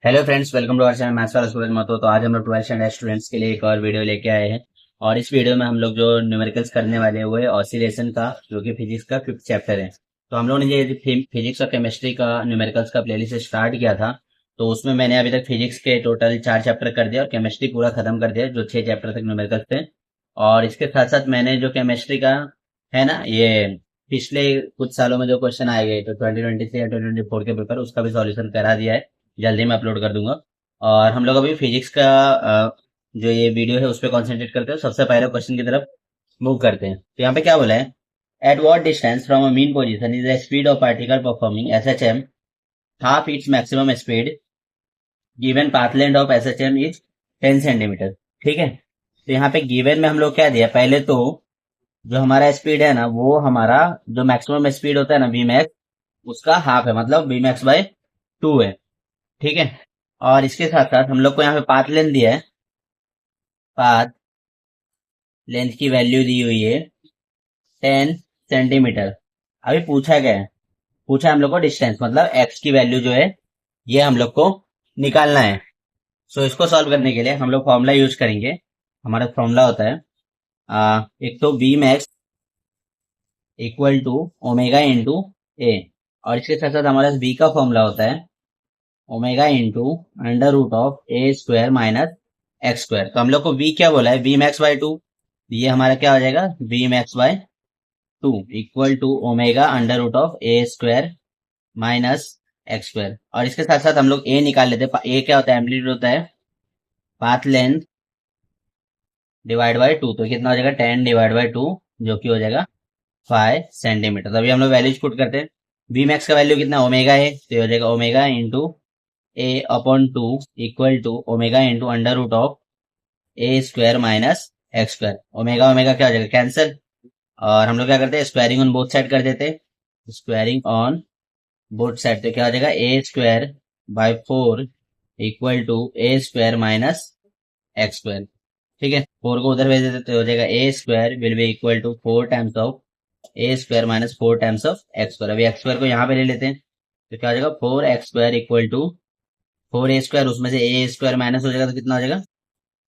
Hello friends, welcome to our channel maths वाला सूरज महतो। तो आज हम लोग 12th स्टैंडर्ड स्टूडेंट्स के लिए एक और वीडियो लेके आए हैं। और इस वीडियो में हम लोग जो न्यूमेरिकल्स करने वाले हैं वो है ऑसिलेशन का, जो कि फिजिक्स का 5th चैप्टर है। तो हम लोगों ने ये फिजिक्स और केमिस्ट्री का न्यूमेरिकल्स का प्लेलिस्ट स्टार्ट किया था। तो उसमें मैंने अभी तक फिजिक्स के टोटल 4 चैप्टर कर दिया और केमिस्ट्री पूरा खत्म कर दिया, जो 6 चैप्टर तक न्यूमेरिकल्स थे। और इसके साथ साथ मैंने जो केमिस्ट्री का है ना, ये पिछले कुछ सालों में जो क्वेश्चन आए गए, तो 2023 या 2024 के पेपर, उसका भी सॉल्यूशन करा दिया है। जल्दी मैं अपलोड कर दूंगा। और हम लोग अभी फिजिक्स का जो ये वीडियो है उस पर कॉन्सेंट्रेट करते हैं। सबसे पहले क्वेश्चन की तरफ मूव करते हैं। तो यहाँ पे क्या बोला है, at what distance from a mean position is the speed of particle performing S H M half its maximum speed given path length of S H M is 10 centimetre. ठीक है, तो यहाँ पे गिवन में हम लोग क्या दिया, पहले तो जो हमारा स्पीड है ना, वो हमारा जो मैक्सिमम स्पीड होता है ना वी मैक्स, उसका हाफ है, मतलब वी मैक्स बाय 2 है। ठीक है, और इसके साथ साथ हम लोग को यहाँ पे पाथ लेंथ दिया है। पाथ लेंथ की वैल्यू दी हुई है 10 सेंटीमीटर। अभी पूछा गया है, पूछा हम लोग को डिस्टेंस, मतलब एक्स की वैल्यू जो है ये हम लोग को निकालना है। सो इसको सॉल्व करने के लिए हम लोग फॉर्मूला यूज करेंगे। हमारा फॉर्मूला होता है एक तो B max equal to omega into A, और इसके साथ साथ हमारे पास बी का फॉर्मूला होता है omega into under root of A square minus X square. तो हम लोग को बी क्या बोला है, बी मैक्स बाय 2। ये हमारा क्या हो जाएगा, B max by 2 equal to omega under root of A square minus X square. और इसके साथ साथ हम लोग ए निकाल लेते हैं। ए क्या होता है, एम्पलीट्यूड होता है पाथ लेंथ डिवाइड बाय 2। तो कितना हो जाएगा, 10 डिवाइड बाय 2, जो कि हो जाएगा 5 सेंटीमीटर। तो अभी हम लोग वैल्यूज पुट करते हैं। बी मैक्स का वैल्यू कितना, ओमेगा है, तो ये हो जाएगा omega into A upon 2 equal to omega into under root of A square minus X square. Omega omega क्या हो जाएगा, कैंसिल। और हम लोग क्या करते हैं, स्क्वायरिंग ऑन बोथ साइड कर देते हैं। स्क्वायरिंग ऑन बोथ साइड तो क्या हो जाएगा, A square by 4 equal to A square minus X square. ठीक है, 4 को उधर भेज देते तो हो जाएगा A square will be equal to 4 times of A square minus 4 times of X square. अभी एक्स स्क्वायर को यहाँ पे ले लेते हैं, तो क्या हो जाएगा 4 X square equal to 4 A square, उसमें से ए स्क्वायर माइनस हो जाएगा तो कितना हो जाएगा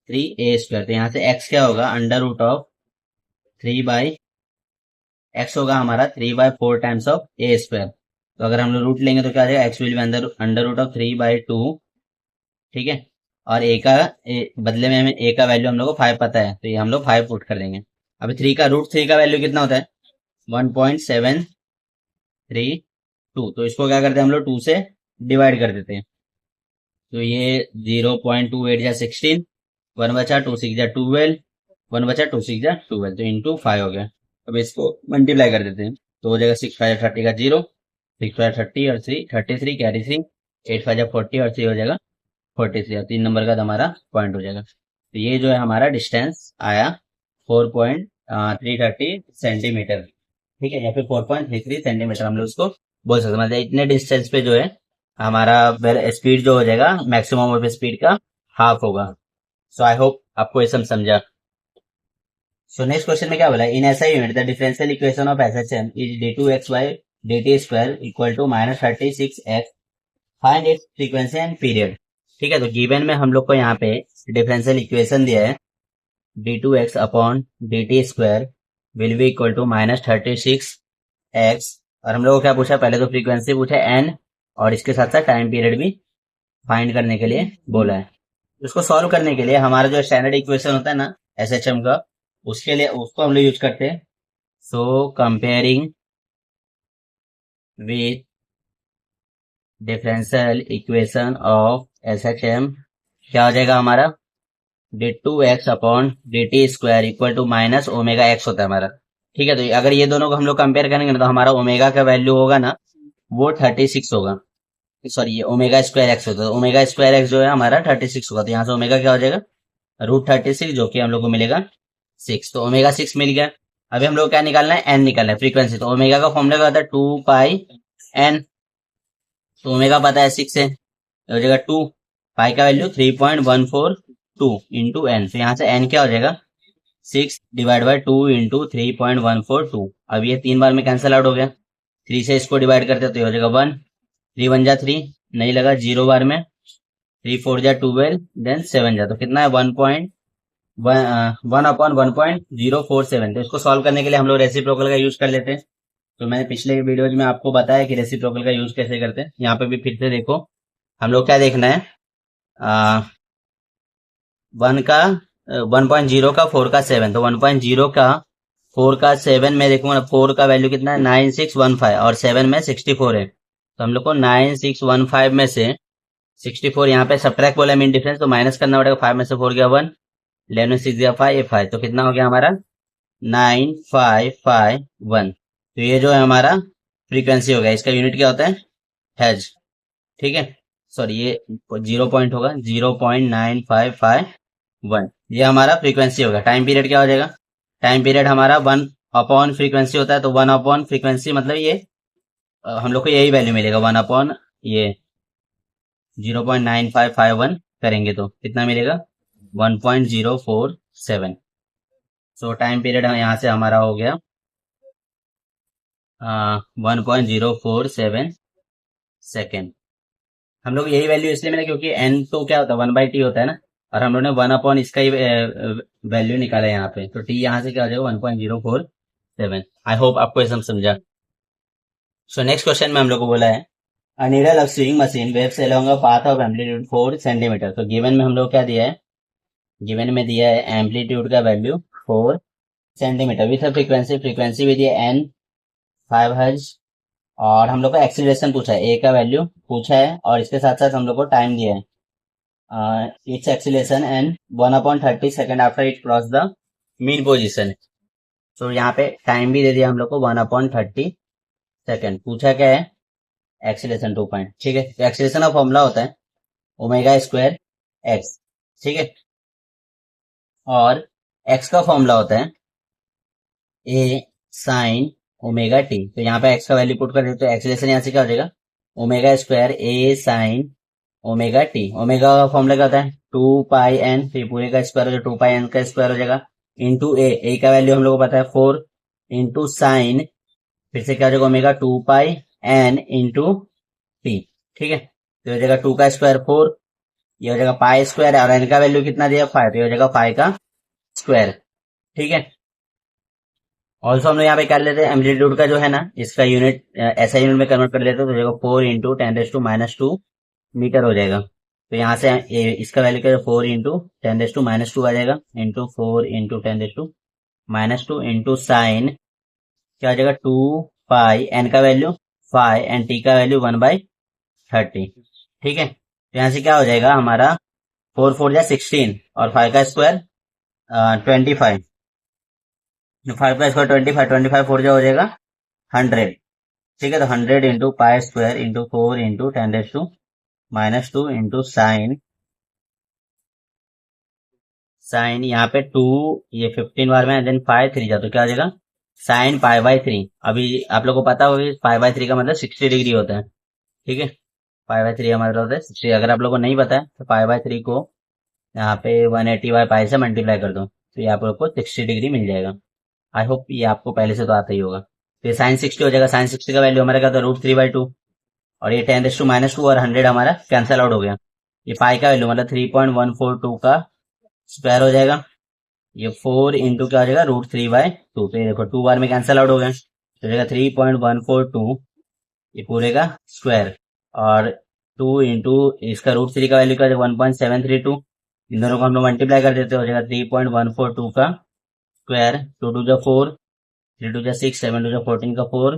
3 ए स्क्वायर। तो यहाँ से एक्स क्या होगा, under root of 3 by X होगा हमारा 3/4 टाइम्स ऑफ ए स्क्वायर। तो अगर हम लोग रूट लेंगे तो क्या आ जाएगा, X will be under root of 3/2। ठीक है, और बदले में हमें ए का वैल्यू हम लोग को 5 पता है, तो ये हम लोग 5 पुट कर देंगे। अभी 3 का रूट 3 का वैल्यू कितना होता है, 1.732। तो इसको क्या करते हैं हम लोग, 2 से डिवाइड कर देते हैं। तो ये 0.28 जा 16, 1 बचा 2 6 जा 12, 1 बचा 2 6 जा 12, तो इंटू 5 हो गया। अब इसको मल्टीप्लाई कर देते हैं, तो हो जाएगा 6 5 30 का 0, 6 5 30 और 3 33 कैरी 3, 8 5 40 और 3 हो जाएगा 43, और 3 नंबर का हमारा पॉइंट हो जाएगा। तो ये जो है हमारा डिस्टेंस आया 4.330 सेंटीमीटर। ठीक है, या फिर 4.33 सेंटीमीटर हम लोग उसको बोल सकते हैं। मतलब इतने डिस्टेंस पे जो है हमारा स्पीड जो हो जाएगा, मैक्सिमम ऑफ स्पीड का हाफ होगा। सो आई होप आपको ये सब समझा। सो नेक्स्ट क्वेश्चन में क्या बोला, इन ऐसा unit the differential equation of S H M is d2x by dt square equal to -36x, find its frequency and period. ठीक है, तो गिवन में हम लोग को यहाँ पे डिफरेंशियल इक्वेशन दिया है d2x upon dt square will be equal to -36x। और हम लोग को क्या पूछा, पहले तो फ्रीक्वेंसी पूछा n, और इसके साथ साथ टाइम पीरियड भी फाइंड करने के लिए बोला है। उसको सॉल्व करने के लिए हमारा जो स्टैंडर्ड इक्वेशन होता है ना एसएचएम का, उसके लिए उसको हम लोग यूज करते हैं। So comparing with differential equation of SHM, क्या हो जाएगा हमारा, d2x upon dt square equal to minus omega X होता है हमारा। ठीक है, तो अगर ये दोनों को हम लोग कंपेयर करेंगे ना, तो हमारा ओमेगा का वैल्यू होगा ना, वो 36 होगा। सॉरी, ये ओमेगा स्क्वायर एक्स होता है, ओमेगा स्क्वायर एक्स जो है हमारा 36 होगा। तो यहाँ से ओमेगा क्या हो जाएगा, √36, जो कि हम लोग को मिलेगा 6। तो ओमेगा 6 मिल गया। अभी हम लोग क्या निकालना है, एन निकालना है, फ्रीक्वेंसी। तो ओमेगा का फॉर्मूला क्या होता है, 2πn। तो ओमेगा पता है 6 है, तो हो जाएगा 2, पाई का वैल्यू 3.142 इंटू एन। तो यहाँ से एन क्या हो जाएगा, 6 डिवाइड बाई 2 इंटू 3.142। अब ये 3 बार में कैंसिल आउट हो गया, 3 से इसको डिवाइड करते तो ये हो जाएगा 1, 3 1 जा 3, नहीं लगा 0 बार में, 3 4 जा 12, देन 7 जा, तो कितना है 1.1/1.047। तो इसको सॉल्व करने के लिए हम लोग रेसिप्रोकल का यूज कर लेते हैं। तो मैंने पिछले वीडियोज में आपको बताया कि रेसिप्रोकल का यूज कैसे करते हैं। यहाँ पे भी फिर से देखो, हम लोग क्या देखना है, 1.0 का 4 का 7, तो 1.0 का 4 का 7 में देखूंगा, 4 का वैल्यू कितना है 9615 और 7 में 64 है। तो हम लोग को 9615 में से 64 यहाँ पे सब्ट्रैक्ट बोला मीन डिफरेंस, तो माइनस करना पड़ेगा। 5 में से 4 गया 1, 11 में 6 गया 5, ये 5, तो कितना हो गया हमारा 9551। तो ये जो है हमारा फ्रीक्वेंसी हो गया। इसका यूनिट क्या होता है, हेज, ठीक है। सॉरी, ये 0 पॉइंट होगा, 0.9551, ये हमारा फ्रीक्वेंसी होगा। टाइम पीरियड क्या हो जाएगा, टाइम पीरियड हमारा 1 अपॉन फ्रीक्वेंसी होता है, तो 1 अपॉन फ्रीक्वेंसी मतलब ये हम लोग को यही वैल्यू मिलेगा, 1 अपॉन ये 0.9551 करेंगे तो कितना मिलेगा 1.047। सो टाइम पीरियड यहाँ से हमारा हो गया 1.047 सेकेंड। हम लोग यही वैल्यू इसलिए मिला क्योंकि एन तो क्या होता है 1/t होता है ना, और हम लोग ने 1 अपॉन इसका ही वैल्यू निकाला है यहाँ पे, तो टी यहाँ से क्या हो जाएगा 1.047। आई होप आपको ये सब समझा। सो नेक्स्ट क्वेश्चन में हम लोग को बोला है A needle of sewing machine waves along a path of amplitude 4 centimetre. तो गिवन में हम लोग क्या दिया है, गिवन में दिया है एम्पलीट्यूड का value 4 centimetre with frequency, frequency भी दिया n 5 हर्ट्ज, और हम लोग को एक्सीलरेशन पूछा है, ए का वैल्यू पूछा है, और इसके साथ साथ हम लोग को टाइम दिया है it's acceleration and 1/30 second after it cross the mean position. तो यहाँ पे टाइम भी दे दिया हम लोग को 1/30 सेकेंड। पूछा क्या है, एक्सीलरेशन 2 पॉइंट, ठीक है। तो एक्सीलरेशन का फॉर्मूला होता है ओमेगा स्क्वायर एक्स, ठीक है, और एक्स का फॉर्मूला होता है ए साइन ओमेगा टी। तो यहाँ पे एक्स का वैल्यू पुट कर देते तो एक्सीलरेशन यहाँ से क्या हो जाएगा ओमेगा स्क्वायर ए साइन ओमेगा टी। ओमेगा का फॉर्मूला क्या होता है 2 पाई एन, फिर पूरे का स्क्वायर हो जाएगा 2 पाई एन का स्क्वायर हो जाएगा, इंटू ए का वैल्यू हम लोग को पता है 4, इंटू साइन, फिर से क्या हो जाएगा ओमेगा 2 पाई एन इंटू टी, ठीक है। तो हो जाएगा 2 का स्क्वायर 4, ये हो जाएगा पाई स्क्वायर, और एन का वैल्यू कितना दिया 5, तो ये हो जाएगा 5 का स्क्वायर, ठीक है। ऑल्सो हम लोग यहाँ पे कर लेते हैं एम्पलीट्यूड का जो है ना, इसका यूनिट ऐसा यूनिट में कन्वर्ट कर लेते हैं, तो हो जाएगा 4 इंटू 10⁻⁻² मीटर हो जाएगा। तो यहाँ से इसका वैल्यू क्या 4 इंटू 10⁻² आ जाएगा, इंटू 4 इंटू 10⁻² इंटू साइन क्या हो जाएगा 2 पाई, एन का वैल्यू 5 एंड टी का वैल्यू 1/30, ठीक है। तो यहाँ से क्या हो जाएगा हमारा 4 4 जा 16 और 5 का स्क्वायर 25, 5 का स्क्वायर 25, 25 4 जा हो जाएगा 100, ठीक है। तो 100 into pi square into 4 into 10⁻² into sine यहाँ पे 2, ये 15 बार में, देन 5 3 जा, तो क्या हो जाएगा साइन π/3। अभी आप लोग को पता होगा π/3 का मतलब 60 डिग्री होता है, ठीक है। π/3 का मतलब होता है 60। अगर आप लोग को नहीं पता है तो π/3 को यहाँ पे 180/π से मल्टीप्लाई कर दो, तो ये आप लोग को 60 डिग्री मिल जाएगा। आई होप ये आपको पहले से तो आता ही होगा। तो ये साइन 60 हो जाएगा, साइन 60 का वैल्यू हमारा क्या था √3/2, और ये 10⁻² और 100 हमारा कैंसल आउट हो गया। ये पाई का वैल्यू मतलब 3.142 का स्क्वायर हो जाएगा, ये 4 इंटू क्या हो जाएगा √3/2, तो ये देखो 2 बार में कैंसल आउट हो गया, तो हो जाएगा 3.142 ये पूरे का स्क्वायर, और 2 इंटू इसका √3 का वैल्यू क्या हो जाएगा 1.732, इन दोनों को हम लोग मल्टीप्लाई कर देते हो जाएगा 3.142 का स्क्वायर, 2 2 जा 4, 3 2 जा 6, 7 2 जा 14 का 4,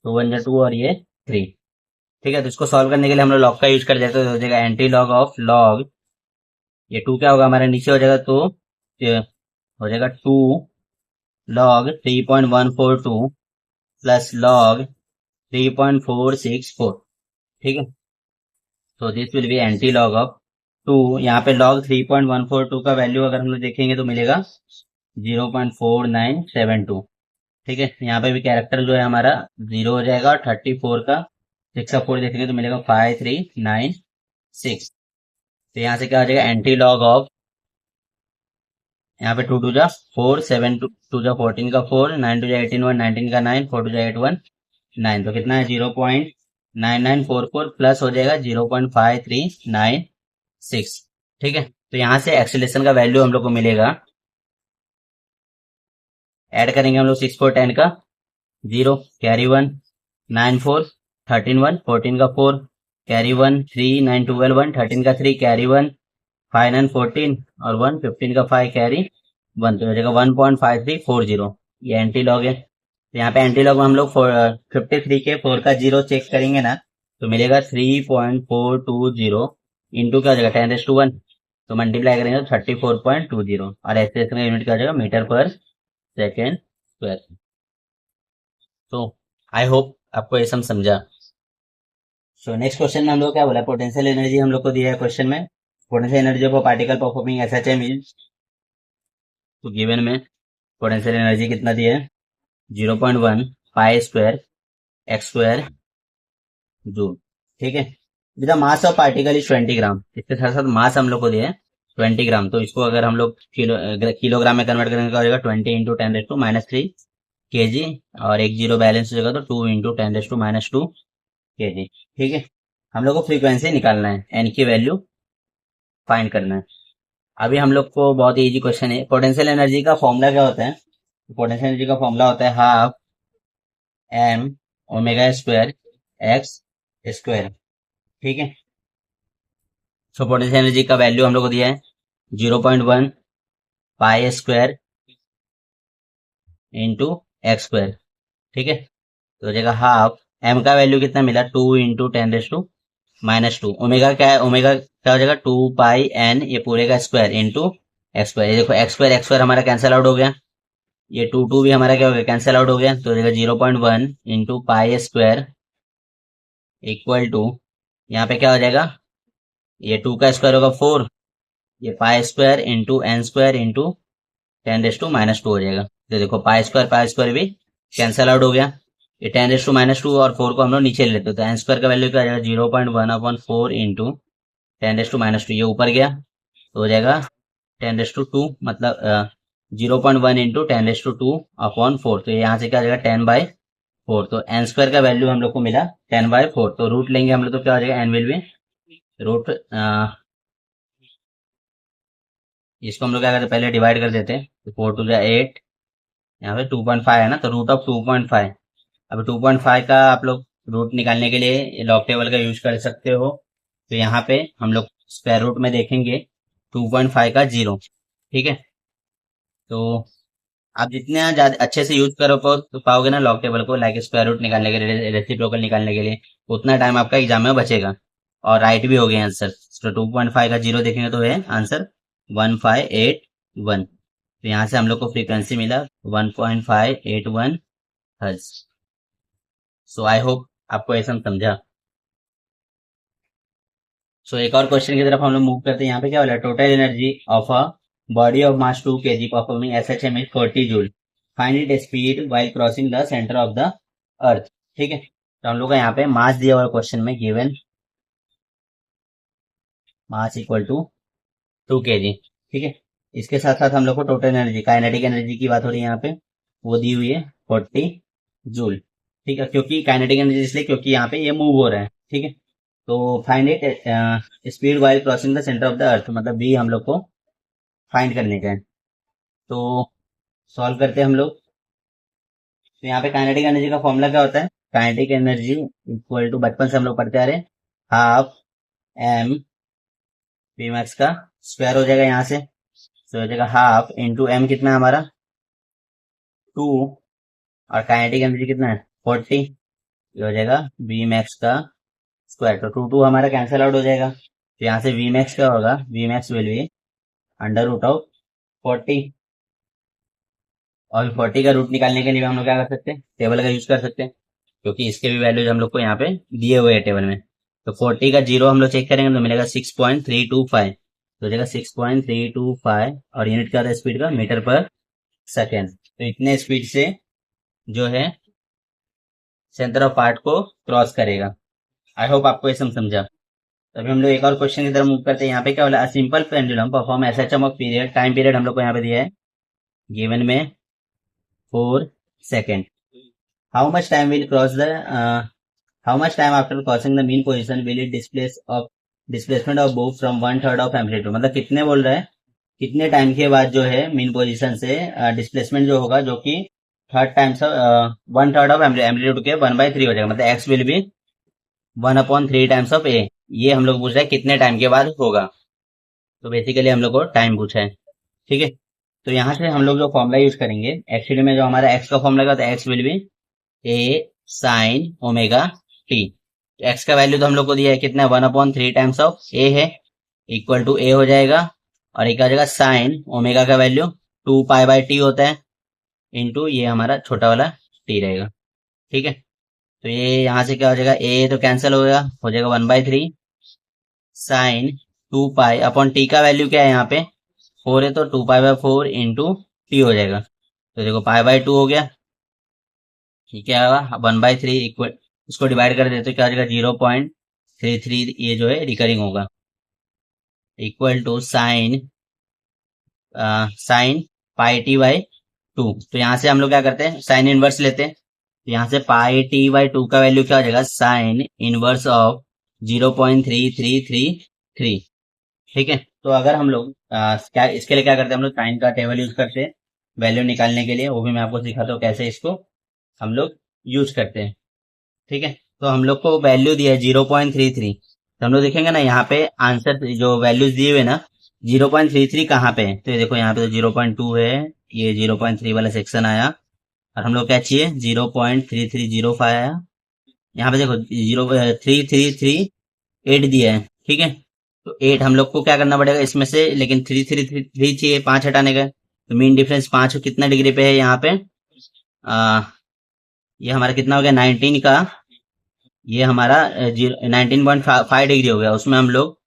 2 1 जा 2 और ये 3, ठीक है। तो इसको सॉल्व करने के लिए हम लोग लॉग का यूज कर देते हैं, तो हो जाएगा एंटी लॉग ऑफ लॉग, ये 2 क्या होगा हमारे नीचे हो जाएगा, तो ये हो जाएगा 2 log 3.142 प्लस log 3.464, ठीक है। तो this will be anti log of 2। यहाँ पे log 3.142 का वैल्यू अगर हम लोग देखेंगे तो मिलेगा 0.4972, ठीक है। यहाँ पे भी कैरेक्टर जो है हमारा 0 हो जाएगा, और 34 का 6 का 4 देखेंगे तो मिलेगा 5396। तो यहाँ से क्या हो जाएगा एंटी लॉग ऑफ, यहाँ पे 2 2 जा 4, 7 2 जा 14 का 4, 9 2 जा 18 1, 19 का 9, 4 2 जा 8 1 9, तो कितना है 0.9944 प्लस हो जाएगा 0.5396, 6। ठीक है, तो यहां से एक्सेलेरेशन का वैल्यू हम लोग को मिलेगा, ऐड करेंगे हम लोग 6 4 10 का 0, कैरी 1, 9 4 13 1, 14 का 4 कैरी 1, 3 9 12 1, 13 का 3 कैरी 1, 5 9 14 और 1 15 का 5 कैरी 1, तो हो जाएगा 1.5340। ये एंटी लॉग है, तो यहाँ पे एंटी लॉग में हम लोग 53 के 4 का 0 चेक करेंगे ना, तो मिलेगा 3.420 इंटू क्या हो जाएगा 10⁻1, तो मल्टीप्लाई करेंगे तो 34.20 और ऐसे का यूनिट क्या हो जाएगा मीटर पर सेकेंड स्क्वायर। तो आई होप आपको ये सब समझा। सो नेक्स्ट क्वेश्चन में हम लोग क्या बोला, पोटेंशियल एनर्जी हम लोग को दिया है क्वेश्चन में, potential energy of particle performing SHM is, तो गिवन में पोटेंशियल एनर्जी कितना दिया है 0.1 pi square X square joule. ठीक है, with mass of particle is 20 ग्राम, इसके साथ साथ मास हम लोग को दिया है 20 ग्राम, तो इसको अगर हम लोग किलोग्राम में कन्वर्ट करेंगे तो हो जाएगा 20 इंटू 10⁻³ केजी, और एक जीरो बैलेंस हो जाएगा तो 2 इंटू 10⁻² केजी। ठीक है, हम लोग को फ्रीक्वेंसी निकालना है, एन की वैल्यू फाइंड करना है। अभी हम लोग को बहुत ही इजी क्वेश्चन है, पोटेंशियल एनर्जी का फॉर्मूला क्या होता है, पोटेंशियल एनर्जी का फॉर्मूला होता है half M omega square X square. ठीक है, सो पोटेंशियल एनर्जी का वैल्यू हम लोग को दिया है 0.1 pi square into X square. ठीक है, तो हो जाएगा हाफ, एम का वैल्यू कितना मिला 2 इंटू 10⁻², ओमेगा क्या है, ओमेगा क्या हो जाएगा 2 पाई एन, ये पूरे का स्क्वायर इंटू एक्स स्क्वायर। ये देखो एक्स स्क्वायर हमारा कैंसिल आउट हो गया, ये 2 भी हमारा क्या हो गया कैंसिल आउट हो गया, तो हो जाएगा 0.1 into pi square equal to, यहाँ पे क्या हो जाएगा, ये 2 का स्क्वायर होगा 4, ये pi square into N square into 10⁻² हो जाएगा। तो देखो पाई स्क्वायर भी कैंसिल आउट हो गया, ये 10⁻² और 4 को हम लोग नीचे ले लेते, तो एन स्क्वायर का वैल्यू क्या हो जाएगा 0.1/4 इंटू 10⁻², ये ऊपर गया तो हो जाएगा 10⁻², मतलब 0.1 इंटू 10⁻²/4, तो यहाँ से क्या हो जाएगा 10/4, तो एन स्क्वायर का वैल्यू हम लोग को मिला 10/4, तो रूट लेंगे हम लोग तो क्या हो जाएगा एन विल बी रूट, इसको हम लोग क्या करते हैं पहले डिवाइड कर देते हैं, तो 4 टू 8, यहाँ पे 2.5 है ना, तो रूट ऑफ 2.5। अब 2.5 का आप लोग रूट निकालने के लिए लॉग टेबल का यूज कर सकते हो, तो यहाँ पे हम लोग स्क्वायर रूट में देखेंगे 2.5 का 0। ठीक है, तो आप जितने ज्यादा अच्छे से यूज करो तो पाओगे ना लॉग टेबल को, लाइक स्क्वायर रूट निकालने के लिए, रेसिप्रोकल निकालने के लिए, उतना टाइम आपका एग्जाम में बचेगा और राइट भी हो गया आंसर। तो 2.5 का 0 देखेंगे तो है आंसर 1581, तो यहाँ से हम लोग को फ्रीक्वेंसी मिला 1.581 हर्ट्ज। सो आई होप आपको ऐसा समझा। सो एक और क्वेश्चन की तरफ हम लोग मूव करते हैं, यहाँ पे क्या बोला, total energy of a body of mass 2 kg performing SHM is 40 joule, find it speed while crossing the centre of the earth. ठीक है, तो हम लोग का यहाँ पे मास दिया हुआ क्वेश्चन में, given mass equal to 2 kg। ठीक है, इसके साथ साथ हम लोग को टोटल एनर्जी, काइनेटिक एनर्जी की बात हो रही है यहाँ पे, वो दी हुई है 40 जूल। ठीक है, क्योंकि काइनेटिक एनर्जी इसलिए क्योंकि यहाँ पे ये मूव हो रहा है। ठीक है, तो find it speed while crossing the centre of the earth, मतलब बी हम लोग को फाइंड करने का है। तो सॉल्व करते हैं हम लोग, तो यहाँ पे काइनेटिक एनर्जी का फॉर्मूला क्या होता है, काइनेटिक एनर्जी इक्वल टू, बचपन से हम लोग पढ़ते आ रहे हैं, हाफ एम पी मैक्स का स्क्वायर हो जाएगा यहाँ से, तो हो जाएगा हाफ इंटू एम कितना है हमारा 2, और काइनेटिक एनर्जी कितना है 40, ये हो जाएगा बी मैक्स का स्क्वायर, तो 2 हमारा कैंसिल आउट हो जाएगा, तो यहाँ से वी मैक्स क्या होगा, V max will be under root of 40, और 40 का रूट निकालने के लिए हम लोग क्या कर सकते हैं, टेबल का यूज कर सकते हैं, क्योंकि इसके भी वैल्यूज हम लोग को यहाँ पे दिए हुए हैं टेबल में। तो 40 का 0 हम लोग चेक करेंगे तो मिलेगा 6.325, तो हो जाएगा 6.325, और यूनिट क्या होता है स्पीड का, मीटर पर सेकेंड, तो इतने स्पीड से जो है सेंटर ऑफ पार्ट को क्रॉस करेगा। आई होप आपको ये समझा। तो अभी हम लोग एक और क्वेश्चन की तरफ मूव करते हैं, यहाँ पे क्या बोला, simple pendulum perform SHM of period, time period हम लोग को यहाँ पे दिया है गिवन में 4 second, how much time will cross the, how much time after crossing the mean position will it displace of displacement of book from 1/3 of amplitude, मतलब कितने बोल रहा है, कितने टाइम के बाद जो है मीन पोजीशन से डिस्प्लेसमेंट जो होगा, जो कि 1/3 ऑफ एम्पलीट्यूड के 1/3 हो जाएगा, मतलब X will be 1/3 times of A. ये हम लोग पूछ रहे हैं कितने टाइम के बाद होगा, तो बेसिकली हम लोग को टाइम पूछा है। ठीक है, तो यहाँ से हम लोग जो फॉर्मूला यूज करेंगे, एक्चुअली में जो हमारा एक्स का फॉर्मूला था, x will B A sine omega T. X का वैल्यू तो हम लोग को दिया है कितना, 1/3 टाइम्स ऑफ ए है, इक्वल टू ए हो जाएगा, और एक आ जाएगा साइन ओमेगा का वैल्यू 2 पाई/टी होता है, इंटू ये हमारा छोटा वाला टी रहेगा। ठीक है, तो ये यहाँ से क्या हो जाएगा, ए तो कैंसिल हो जाएगा 1/3 साइन 2 पाई/, टी का वैल्यू क्या है यहाँ पे 4 है, तो 2 पाई/4 इंटू टी हो जाएगा, तो देखो पाई/2 हो गया। ये क्या होगा 1/3 इक्वल, इसको डिवाइड कर देते तो क्या हो जाएगा 0.33, ये जो है रिकरिंग होगा, इक्वल टू साइन पाई/2। तो यहाँ से हम लोग क्या करते हैं, साइन इनवर्स लेते हैं, तो यहाँ से पाई/2 का वैल्यू क्या हो जाएगा, साइन इनवर्स ऑफ 0.3333। ठीक है, तो अगर हम लोग क्या इसके लिए क्या करते हैं, हम लोग साइन का टेबल यूज करते हैं वैल्यू निकालने के लिए, वो भी मैं आपको सिखाता हूँ कैसे इसको हम लोग यूज करते हैं। ठीक है, तो हम लोग को वैल्यू दिया है 0.33, तो हम लोग देखेंगे ना यहाँ पे आंसर जो वैल्यूज दिए हुए ना, 0.33 कहाँ पे है, तो ये देखो यहाँ पे तो 0.2 है, ये 0.3 वाला सेक्शन आया, और हम लोग क्या चाहिए 0.3305 आया, यहाँ पे देखो 0.3338 दिया है। ठीक है, तो 8 हम लोग को क्या करना पड़ेगा इसमें से, लेकिन 3 चाहिए 5 हटाने का, तो मीन डिफरेंस 5 कितना डिग्री पे है यहाँ पे, आ, ये हमारा कितना हो गया 19 का, ये हमारा 19.5 डिग्री हो गया, उसमें हम लोग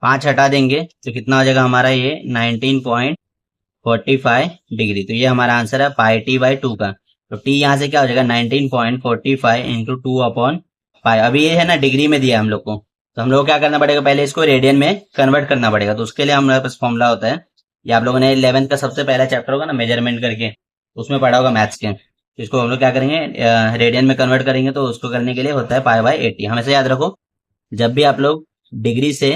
5 हटा देंगे तो कितना हो जाएगा हमारा ये 19.45 डिग्री, तो ये हमारा आंसर है पाई/2 का। तो टी यहाँ से क्या हो जाएगा 19.45 इंटू 2/पाई। अभी ये है ना डिग्री में दिया है हम लोग को, तो हम लोग को क्या करना पड़ेगा, पहले इसको रेडियन में कन्वर्ट करना पड़ेगा, तो उसके लिए हमारे पास फॉर्मूला होता है, ये आप लोगों ने 11th का सबसे पहला चैप्टर होगा ना मेजरमेंट करके, उसमें पढ़ा होगा मैथ्स के, तो इसको हम लोग क्या करेंगे रेडियन में कन्वर्ट करेंगे, तो उसको करने के लिए होता है पाई/80। हमेशा याद रखो, जब भी आप लोग डिग्री से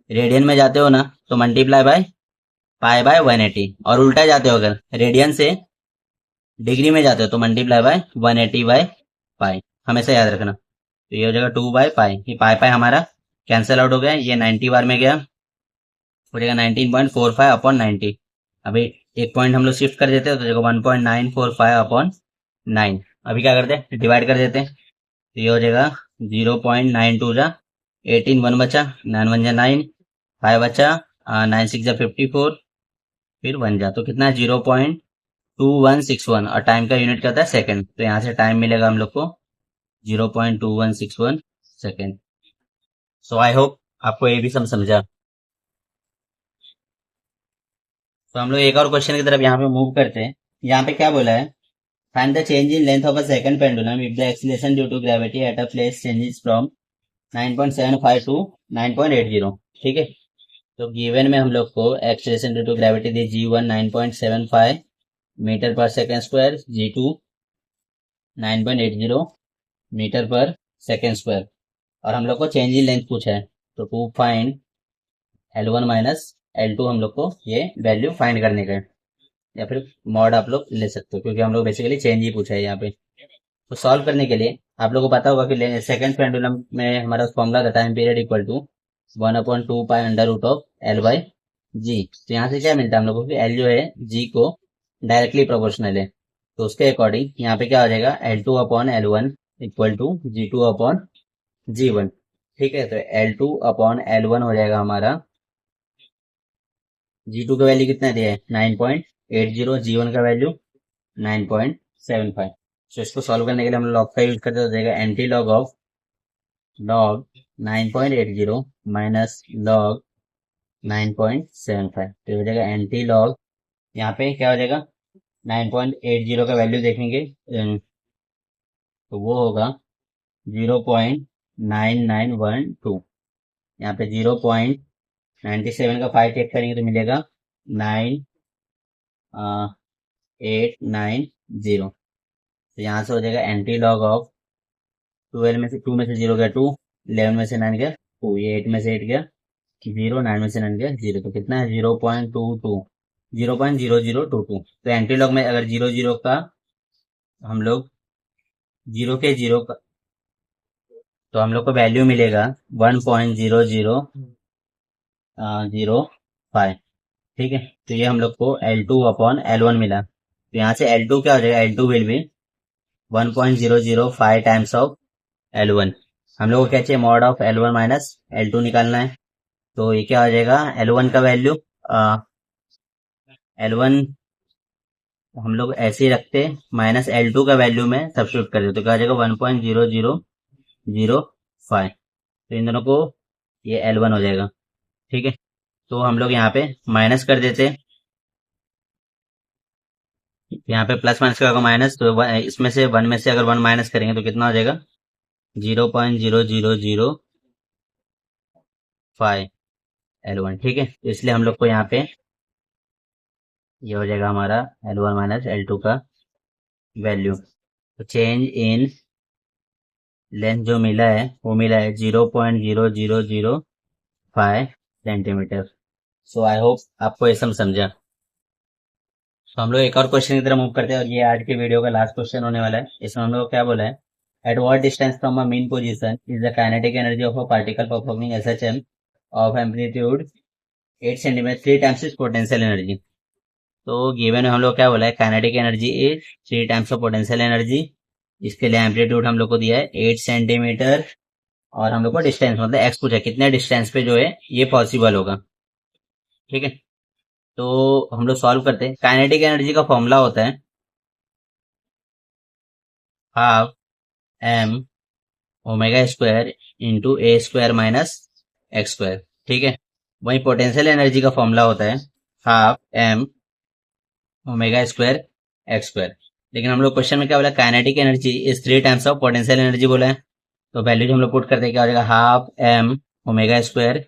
रेडियन में जाते हो ना, तो मल्टीप्लाई बाय पाई/180, और उल्टा जाते हो अगर रेडियन से डिग्री में जाते हो तो मल्टीप्लाई बाय 180/पाई, हमेशा याद रखना। तो ये हो जाएगा 2/पाई, ये पाई हमारा कैंसिल आउट हो गया, ये 90 बार में गया, हो जाएगा 19.45/90। अभी एक पॉइंट हम लोग शिफ्ट कर देते हैं, तो देखो 1.945/9। अभी क्या करते हैं, डिवाइड कर देते हैं, तो ये हो जाएगा 0.92 जा 18, 1 बचा, 9 1 जा 9, 5 बचा, 9 6 जा 54, फिर 1 जा, तो कितना है 0.2161, और टाइम का यूनिट क्या होता है सेकंड, तो यहाँ से टाइम मिलेगा हम लोग को 0.2161 सेकंड। सो आई होप आपको ये भी समझा। तो हम लोग एक और क्वेश्चन की तरफ यहाँ पे मूव करते हैं। यहाँ पे क्या बोला है, find the change in length of a second pendulum if the acceleration due to gravity at a place changes from 9.75 to 9.80। ठीक है, तो गिवन में हम लोग को एक्सीलरेशन ड्यू टू ग्रेविटी दी G1 9.75 metre per second square, G2 9.80 metre per second square, और हम लोग को चेंज इन लेंथ पूछा है, तो to find L1 minus L2 हम लोग को ये वैल्यू फाइंड करने का है, या फिर मॉड आप लोग ले सकते हो, क्योंकि हम लोग बेसिकली चेंज ही पूछा है यहाँ पे। तो सॉल्व करने के लिए आप लोगों को पता होगा कि सेकंड पेंडुलम में हमारा फॉर्मूला था time period equal to 1/2 pi under root of L/G। तो यहाँ से क्या मिलता है हम लोगों को कि L जो है G को डायरेक्टली प्रोपोर्शनल है, तो उसके अकॉर्डिंग यहाँ पे क्या हो जाएगा L2/L1 इक्वल टू G2/G1। ठीक है, तो L2/L1 हो जाएगा हमारा, G2 का वैल्यू कितना दिया है 9.80, G1 का वैल्यू 9.75। तो इसको सॉल्व करने के लिए हम लॉग का यूज करते हैं, तो देगा anti log of log 9.80 minus log 9.75, तो हो जाएगा एंटी लॉग, यहाँ पे क्या हो जाएगा 9.80 का वैल्यू देखेंगे, तो वो होगा 0.9912। यहाँ पे 0.97 का 5 चेक करेंगे तो मिलेगा 9.890। तो यहाँ से हो जाएगा एंटी लॉग ऑफ 12 में से 2 में से 0 गया 2, 11 में से 9 गया 2, ये 8 में से 8 गया 0, 9 में से 9 गया 0, तो कितना है 0.22, 0.0022। तो एंट्री लॉग में अगर 00 का हम लोग 0 के 0 का, तो हम लोग को वैल्यू मिलेगा 1.0005। ठीक है, तो ये हम लोग को L2/L1 मिला। तो यहाँ से L2 क्या हो जाएगा, L2 will be 1.005 times of L1। हम लोग को क्या चाहिए, mod of L1 minus L2 निकालना है। तो ये क्या हो जाएगा, L1 का वैल्यू L1 हम लोग ऐसे ही रखते माइनस L2 का वैल्यू में सब्स्टिट्यूट कर देते, तो क्या हो जाएगा 1.0005। तो इन दोनों को ये L1 हो जाएगा। ठीक है, तो हम लोग यहाँ पे माइनस कर देते, यहाँ पे प्लस माइनस का होगा माइनस, तो इसमें से 1 में से अगर 1 माइनस करेंगे तो कितना हो जाएगा 0.0005 L1। ठीक है, तो इसलिए हम लोग को यहाँ पे ये हो जाएगा हमारा L1 माइनस L2 का वैल्यू। तो चेंज इन लेंथ जो मिला है वो मिला है 0.0005 सेंटीमीटर। सो आई होप आपको ये सब समझा। तो हम लोग एक और क्वेश्चन की तरफ मूव करते हैं, और ये आज की वीडियो का लास्ट क्वेश्चन होने वाला है। इसमें हम लोग को क्या बोला है, at what distance from a mean position is the kinetic energy of a particle performing SHM of amplitude 8 centimetre 3 times is potential energy. तो गिवन में हम लोग क्या बोला है, kinetic energy is 3 times of potential energy. इसके लिए amplitude हम लोग को दिया है 8 सेंटीमीटर, और हम लोग को डिस्टेंस मतलब एक्स पूछा कितने डिस्टेंस पे जो है ये पॉसिबल होगा। ठीक है, तो हम लोग सॉल्व करते हैं। काइनेटिक एनर्जी का फॉर्मूला होता है half m omega square into A square minus X square. ठीक है, वही पोटेंशियल एनर्जी का फॉर्मूला होता है half m omega square X square. लेकिन हम लोग क्वेश्चन में क्या बोला, kinetic energy is 3 times of potential energy बोला है। तो वैल्यू जो हम लोग पुट करते हैं क्या हो जाएगा, हाफ m ओमेगा स्क्वायर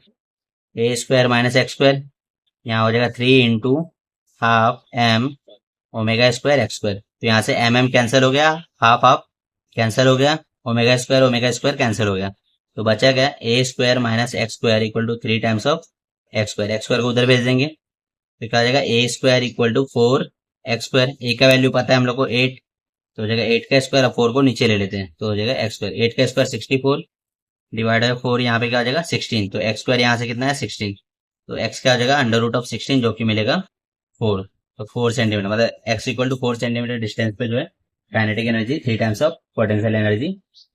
ए स्क्वायर माइनस एक्स स्क्वायर, यहाँ हो जाएगा 3 into half m omega square X square. तो यहाँ से m कैंसिल हो गया, हाफ हाफ कैंसिल हो गया, ओमेगा स्क्वायर कैंसिल हो गया, तो बचा गया A square minus X square equal to 3 times of X square को उधर भेज देंगे, तो क्या हो जाएगा A square equal to 4 X square. A का वैल्यू पता है हम लोग को 8, तो हो जाएगा 8 का स्क्वायर, अब 4 को नीचे ले लेते हैं तो हो जाएगा एक्स स्क्वायर। 8 का स्क्वायर 64 डिवाइड बाय 4, यहाँ पे क्या हो जाएगा 16, तो एक्स स्क्वायर यहाँ से कितना है 16, तो एक्स क्या हो जाएगा अंडर रूट ऑफ 16 जो कि मिलेगा 4। तो 4 सेंटीमीटर मतलब X equal to 4 centimetre distance पे जो है kinetic energy 3 times of potential energy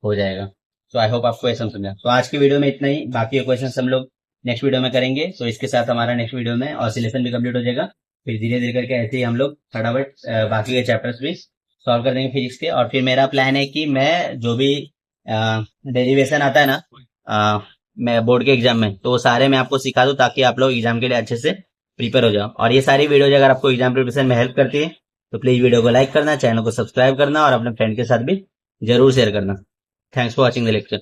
हो जाएगा। तो आई होप आपको ऐसा समझा। तो आज की वीडियो में इतना ही, बाकी क्वेश्चन हम लोग नेक्स्ट वीडियो में करेंगे। तो इसके साथ हमारा नेक्स्ट वीडियो में ऑसिलेशन भी कंप्लीट हो जाएगा। फिर धीरे धीरे करके ऐसे ही हम लोग फटाफट बाकी के चैप्टर्स भी सॉल्व कर देंगे फिजिक्स के। और फिर मेरा प्लान है कि मैं जो भी डेरिवेशन आता है ना मैं बोर्ड के एग्जाम में, तो वो सारे मैं आपको सिखा दूं ताकि आप लोग एग्जाम के लिए अच्छे से प्रिपेयर हो जाओ। और ये सारी वीडियोज अगर आपको एग्जाम प्रिपरेशन में हेल्प करती है तो प्लीज वीडियो को लाइक करना, चैनल को सब्सक्राइब करना और अपने फ्रेंड के साथ भी जरूर शेयर करना। Thanks for watching the lecture.